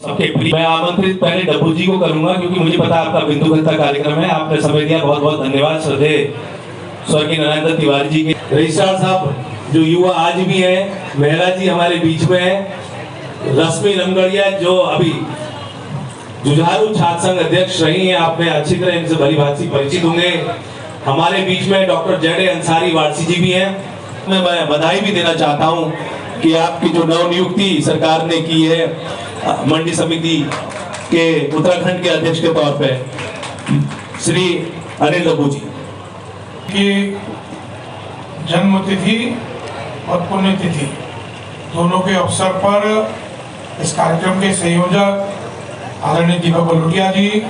मैं आमंत्रित पहले डब्बू जी को करूंगा क्योंकि मुझे पता है आपका बिंदु गंता कार्यक्रम है। आपने समय दिया, बहुत बहुत धन्यवाद। श्रद्धेय स्वर्गीय नारायण दत्त तिवारी जी के रजिस्ट्रार साहब जो युवा आज भी हैं, मेहरा जी हमारे बीच में है, रश्मि रंगड़िया जो अभी जुझारू छात्र संघ अध्यक्ष रही हैं, आपने अच्छी तरह इनसे भली भांति परिचित होंगे। हमारे बीच में डॉक्टर जेडे अंसारी वारसी जी भी हैं। मैं बधाई भी देना चाहता हूं कि आपकी जो नवनियुक्ति सरकार ने की है मंडी समिति के उत्तराखंड के अध्यक्ष के तौर पे, श्री अनिल डब्बू जी की जन्मतिथि और पुण्यतिथि दोनों के अवसर पर इस कार्यक्रम के संयोजक आदरणीय दीपक बलूटिया जी,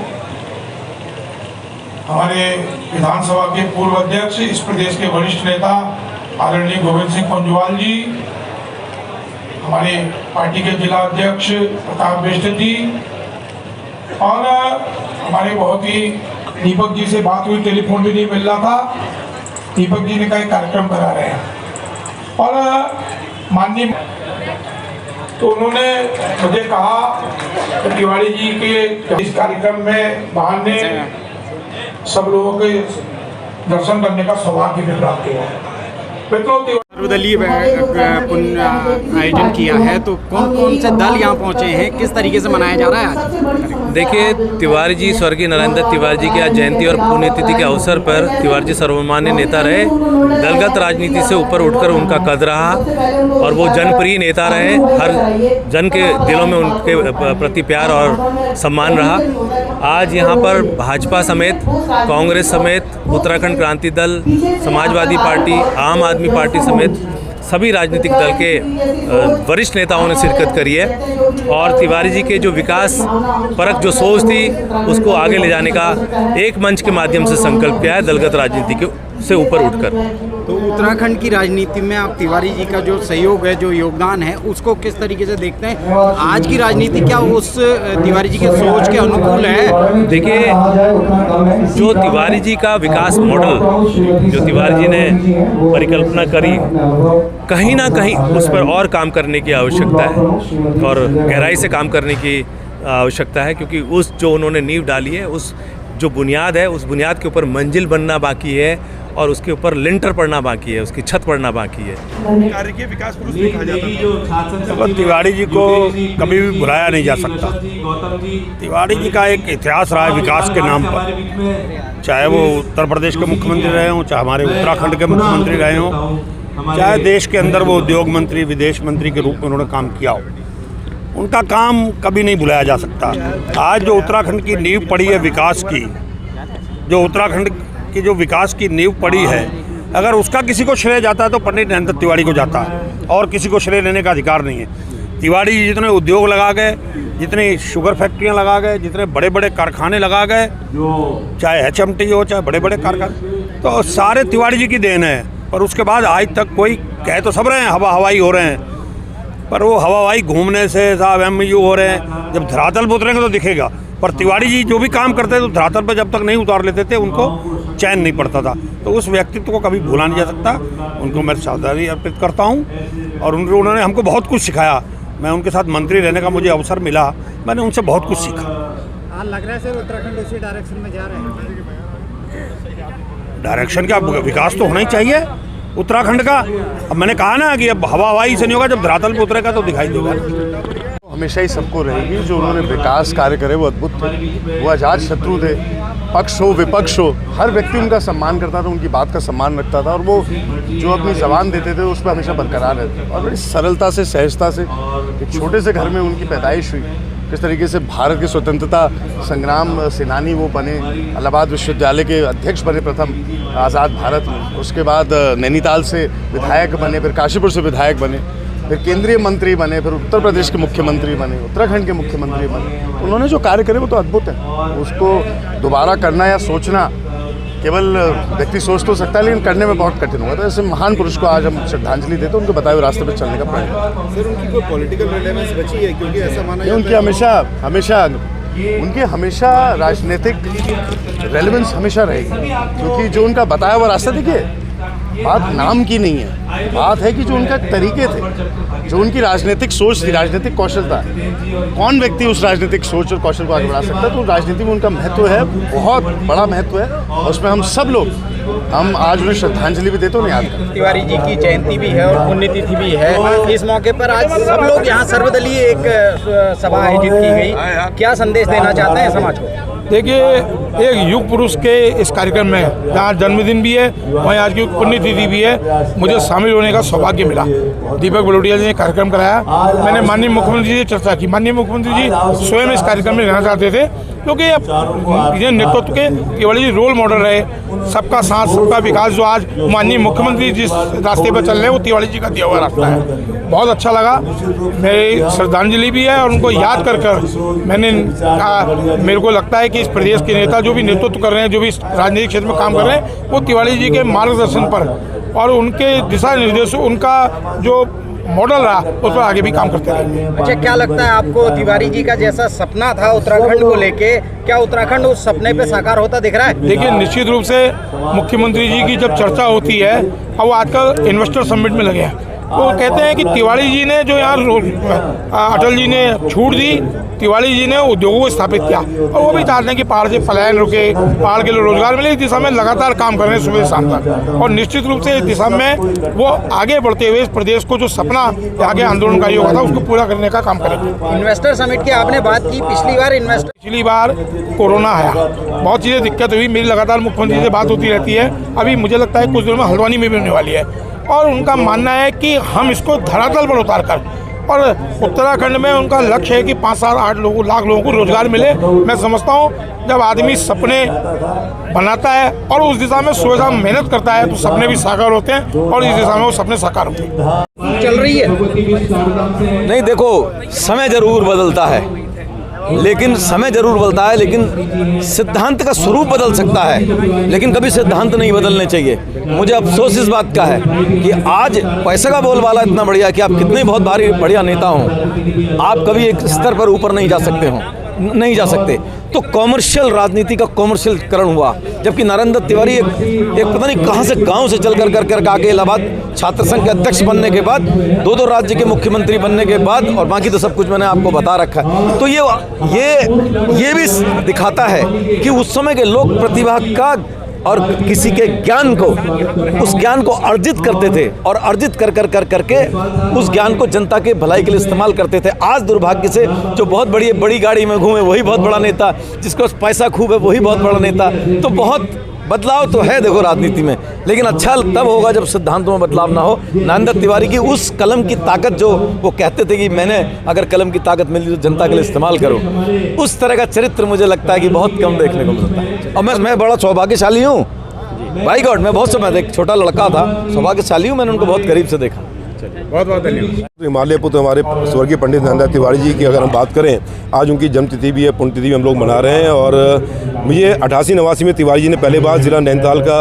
हमारे विधानसभा के पूर्व अध्यक्ष, इस प्रदेश के वरिष्ठ नेता आदरणीय गोविंद सिंह पंजवाल जी, हमारे पार्टी के जिला अध्यक्ष प्रताप बिष्ट जी, और हमारे बहुत ही दीपक जी से बात हुई, टेलीफोन भी नहीं मिल रहा था, दीपक जी ने कहा कार्यक्रम करा रहे हैं। और माननीय तो उन्होंने मुझे कहा कि तिवारी जी के इस कार्यक्रम में बहाने सब लोगों के दर्शन करने का सौभाग्य मिल रहा है। सर्वदलीय आयोजन किया है, तो कौन कौन से दल यहाँ पहुँचे हैं, किस तरीके से मनाया जा रहा है आज? देखिए, तिवारी जी, स्वर्गीय नारायण दत्त तिवारी जी की आज जयंती और पुण्यतिथि के अवसर पर तिवारी जी सर्वमान्य नेता रहे। दलगत राजनीति से ऊपर उठकर उनका कद रहा और वो जनप्रिय नेता रहे। हर जन के दिलों में उनके प्रति प्यार और सम्मान रहा। आज यहाँ पर भाजपा समेत, कांग्रेस समेत, उत्तराखंड क्रांति दल, समाजवादी पार्टी, आम आदमी पार्टी समेत सभी राजनीतिक दल के वरिष्ठ नेताओं ने शिरकत करी है और तिवारी जी के जो विकास परक जो सोच थी उसको आगे ले जाने का एक मंच के माध्यम से संकल्प किया है, दलगत राजनीति के से ऊपर उठकर। तो उत्तराखंड की राजनीति में आप तिवारी जी का जो सहयोग है, जो योगदान है, उसको किस तरीके से देखते हैं? आज की राजनीति क्या उस तिवारी जी के सोच के अनुकूल है? देखिए, जो तिवारी जी का विकास मॉडल जो तिवारी जी ने परिकल्पना करी, कहीं ना कहीं उस पर और काम करने की आवश्यकता है और गहराई से काम करने की आवश्यकता है, क्योंकि उस जो उन्होंने नींव डाली है, उस जो बुनियाद है, उस बुनियाद के ऊपर मंजिल बनना बाकी है और उसके ऊपर लिंटर पड़ना बाकी है, उसकी छत पड़ना बाकी है। कार्य के विकास पुरुष लिखा जाता है। तो तिवारी जी को कभी भी भुलाया नहीं जा सकता। तिवारी जी का एक इतिहास रहा है विकास के नाम पर, चाहे वो उत्तर प्रदेश के मुख्यमंत्री रहे हों, चाहे हमारे उत्तराखंड के मुख्यमंत्री रहे हों, चाहे देश के अंदर वो उद्योग मंत्री, विदेश मंत्री के रूप में उन्होंने काम किया हो, उनका काम कभी नहीं भुलाया जा सकता। आज जो उत्तराखंड की नींव पड़ी है विकास की, जो उत्तराखंड की जो विकास की नींव पड़ी है, अगर उसका किसी को श्रेय जाता है तो पंडित नरेंद्र तिवारी को जाता है और किसी को श्रेय लेने का अधिकार नहीं है। तिवारी जी जितने उद्योग लगा गए, जितनी शुगर फैक्ट्रियां लगा गए, जितने बड़े बड़े कारखाने लगा गए, चाहे HMT हो, चाहे बड़े बड़े कारखाने, तो सारे तिवारी जी की देन है। पर उसके बाद आज तक कोई कह तो सब रहे हैं हवा हवाई हो रहे हैं, पर वो हवा हवाई घूमने से साहब MU हो रहे हैं, जब धरातल पर उतरेंगे तो दिखेगा। पर तिवारी जी जो भी काम करते थे तो धरातल पर जब तक नहीं उतार लेते थे उनको चैन नहीं पड़ता था। तो उस व्यक्तित्व को कभी भूला नहीं जा सकता। उनको मैं श्रद्धांजलि अर्पित करता हूँ और उन्होंने हमको बहुत कुछ सिखाया। मैं उनके साथ मंत्री रहने का मुझे अवसर मिला, मैंने उनसे बहुत कुछ सीखा। लग रहा है सर उत्तराखंड उसी डायरेक्शन में जा रहे हैं। डायरेक्शन का विकास तो होना ही चाहिए उत्तराखंड का। अब मैंने कहा ना कि अब हवा हवाई से नहीं होगा, जब धरातल पर उतरेगा तो दिखाई देगा। हमेशा ही सबको रहेगी। जो उन्होंने विकास कार्य करे वो अद्भुत थे। वो अजात शत्रु थे, पक्ष हो विपक्ष हो, हर व्यक्ति उनका सम्मान करता था, उनकी बात का सम्मान रखता था और वो जो अपनी जबान देते थे उस पर हमेशा बरकरार रहते और बड़ी सरलता से, सहजता से। एक छोटे से घर में उनकी पैदाइश हुई, किस तरीके से भारत के स्वतंत्रता संग्राम सेनानी वो बने, इलाहाबाद विश्वविद्यालय के अध्यक्ष बने प्रथम आज़ाद भारत में, उसके बाद नैनीताल से विधायक बने, फिर काशीपुर से विधायक बने, फिर केंद्रीय मंत्री बने, फिर उत्तर प्रदेश के मुख्यमंत्री बने, उत्तराखंड के मुख्यमंत्री बने। उन्होंने जो कार्य करे वो तो अद्भुत है। उसको दोबारा करना या सोचना, केवल व्यक्ति सोच तो सकता है लेकिन करने में बहुत कठिन होगा। तो ऐसे महान पुरुष को आज हम श्रद्धांजलि देते हैं, उनके बताए हुए रास्ते पर चलने का प्रयास। सर, उनकी कोई पॉलिटिकल रिलेवेंस बची है? क्योंकि ऐसा माना जाता है उनकी हमेशा राजनीतिक रेलेवेंस हमेशा रहेगी, क्योंकि जो उनका बताया हुआ रास्ता, देखिए बात नाम की नहीं है, बात है कि जो उनका तरीके थे, जो उनकी राजनीतिक सोच थी, राजनीतिक कौशल था, कौन व्यक्ति उस राजनीतिक सोच और कौशल को आगे बढ़ा सकता है। तो राजनीति में उनका महत्व है, बहुत बड़ा महत्व है, और उसमें हम सब लोग हम आज उन्हें श्रद्धांजलि भी देते हैं, याद करते हैं। तिवारी जी की जयंती भी है और पुण्यतिथि भी है। इस मौके पर आज सब लोग यहाँ सर्वदलीय एक सभा आयोजित की गई, क्या संदेश देना चाहते हैं समाज को? देखिए, एक युग पुरुष के इस कार्यक्रम में जहाँ जन्मदिन भी है, वहीं आज की पुण्यतिथि भी है, मुझे शामिल होने का सौभाग्य मिला। दीपक बलोटिया जी ने कार्यक्रम कराया, मैंने माननीय मुख्यमंत्री जी से चर्चा की। माननीय मुख्यमंत्री जी स्वयं इस कार्यक्रम में रहना चाहते थे, क्योंकि ये नेतृत्व के तिवारी जी रोल मॉडल रहे। सबका साथ सबका विकास जो आज माननीय मुख्यमंत्री जिस रास्ते पर चल रहे हैं, वो तिवारी जी का दिया हुआ रास्ता है। बहुत अच्छा लगा, मेरी श्रद्धांजलि भी है, और उनको याद कर मैंने मेरे को लगता है कि इस प्रदेश के नेता जो भी नेतृत्व कर रहे हैं, जो भी राजनीतिक क्षेत्र में काम कर रहे हैं, वो तिवारी जी के मार्गदर्शन पर और उनके दिशा निर्देशों, उनका जो मॉडल रहा, उस पर आगे भी काम करते रहेंगे। अच्छा, क्या लगता है आपको तिवारी जी का जैसा सपना था उत्तराखंड को लेके, क्या उत्तराखंड उस सपने पे साकार होता दिख रहा है? देखिए, निश्चित रूप से मुख्यमंत्री जी की जब चर्चा होती है, अब वो आजकल इन्वेस्टर समिट में लगे हैं, वो कहते हैं कि तिवारी जी ने जो यहाँ अटल जी ने छूट दी, तिवारी जी ने उद्योगों को स्थापित किया, और वो भी चाहते हैं कि पहाड़ से पलायन रुके, पहाड़ के लिए रोजगार मिले। इस दिशा में लगातार काम कर रहे हैं सुबह शाम तक, और निश्चित रूप से इस दिशा में वो आगे बढ़ते हुए इस प्रदेश को जो सपना आगे आंदोलनकारियों का था, उसको पूरा करने का काम करेंगे। इन्वेस्टर समिट की आपने बात की, पिछली बार कोरोना आया, बहुत चीज़ें दिक्कत हुई, मेरी लगातार मुख्यमंत्री से बात होती रहती है। अभी मुझे लगता है कुछ दिनों में हल्द्वानी में भी होने वाली है, और उनका मानना है कि हम इसको धरातल पर उतार कर, और उत्तराखंड में उनका लक्ष्य है कि 5 से 8 लाख लोगों को रोजगार मिले। मैं समझता हूँ जब आदमी सपने बनाता है और उस दिशा में सुबह शाम मेहनत करता है, तो सपने भी साकार होते हैं, और इस दिशा में वो सपने साकार होते हैं। चल रही है नहीं, देखो, समय जरूर बदलता है, लेकिन सिद्धांत का स्वरूप बदल सकता है, लेकिन कभी सिद्धांत नहीं बदलने चाहिए। मुझे अफसोस इस बात का है कि आज पैसे का बोलबाला इतना बढ़िया कि आप कितने बहुत बढ़िया नेता हों, आप कभी एक स्तर पर ऊपर नहीं जा सकते। तो कॉमर्शियल राजनीति का कॉमर्शियलकरण हुआ, जबकि नरेंद्र तिवारी एक पता नहीं कहां से गांव से चल कर आके इलाहाबाद छात्र संघ के अध्यक्ष बनने के बाद, 2 राज्य के मुख्यमंत्री बनने के बाद, और बाकी तो सब कुछ मैंने आपको बता रखा है। तो ये भी दिखाता है कि उस समय के लोग प्रतिभा का और किसी के ज्ञान को, उस ज्ञान को अर्जित करते थे, और अर्जित करके उस ज्ञान को जनता के भलाई के लिए इस्तेमाल करते थे। आज दुर्भाग्य से जो बहुत बड़ी गाड़ी में घूमे वही बहुत बड़ा नेता, जिसको पैसा खूब है वही बहुत बड़ा नेता। तो बहुत बदलाव तो है देखो राजनीति में, लेकिन अच्छा तब होगा जब सिद्धांतों में बदलाव ना हो। नरेंद्र तिवारी की उस कलम की ताकत, जो वो कहते थे कि मैंने अगर कलम की ताकत मिली तो जनता के लिए इस्तेमाल करो, उस तरह का चरित्र मुझे लगता है कि बहुत कम देखने को मिलता है। और मैं बड़ा सौभाग्यशाली हूँ, भाई गॉड, मैं बहुत समय एक छोटा लड़का था, सौभाग्यशाली हूँ, मैंने उनको बहुत करीब से देखा। बहुत बहुत धन्यवाद। हिमालय पुत्र हमारे स्वर्गीय पंडित नरेंद्र तिवारी जी की अगर हम बात करें, आज उनकी जन्मतिथि भी है, पुण्यतिथि भी हम लोग मना रहे हैं। और मुझे 88-89 में तिवारी जी ने पहले बार जिला नैनीताल का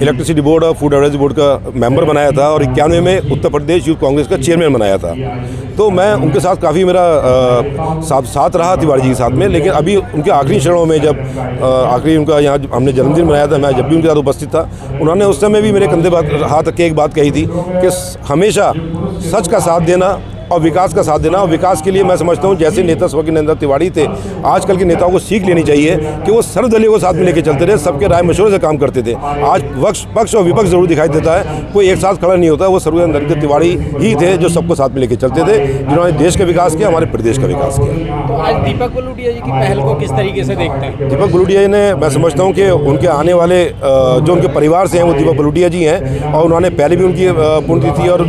इलेक्ट्रिसिटी बोर्ड और फूड एडवाइजरी बोर्ड का मेंबर बनाया था, और 91 में उत्तर प्रदेश यूथ कांग्रेस का चेयरमैन बनाया था। तो मैं उनके साथ काफ़ी मेरा साथ रहा तिवारी जी के साथ में। लेकिन अभी उनके आखिरी क्षणों में जब आखिरी उनका यहाँ हमने जन्मदिन मनाया था, मैं जब भी उनके साथ उपस्थित था, उन्होंने उस समय भी मेरे कंधे हाथ रख के एक बात कही थी कि हमेशा सच का साथ देना और विकास का साथ देना। और विकास के लिए मैं समझता हूँ जैसे नेता स्वर्गीय नरेंद्र तिवारी थे, आजकल के नेताओं को सीख लेनी चाहिए कि वो सर्वदलीय को साथ में लेकर चलते रहे, सबके राय मशवरे से काम करते थे। आज पक्ष और विपक्ष जरूर दिखाई देता है, कोई एक साथ खड़ा नहीं होता। वो स्वर्गीय नरेंद्र तिवारी ही थे जो सबको साथ में लेकर चलते थे, जिन्होंने देश का विकास किया, हमारे प्रदेश का विकास किया। तो आज दीपक बलोटिया जी की पहल को किस तरीके से देखते हैं? दीपक बलोटिया जी ने, मैं समझता हूँ कि उनके आने वाले जो उनके परिवार से हैं वो दीपक बलोटिया जी हैं, और उन्होंने पहले भी उनकी पुण्यतिथि और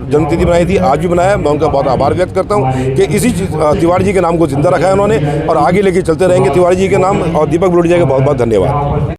जन्मतिथि बनाई थी, आज भी बनाया। मैं उनका बहुत आभार व्यक्त करता हूं कि इसी तिवारी जी के नाम को जिंदा रखा है उन्होंने, और आगे लेके चलते रहेंगे तिवारी जी के नाम। और दीपक बलोटिया का बहुत बहुत धन्यवाद।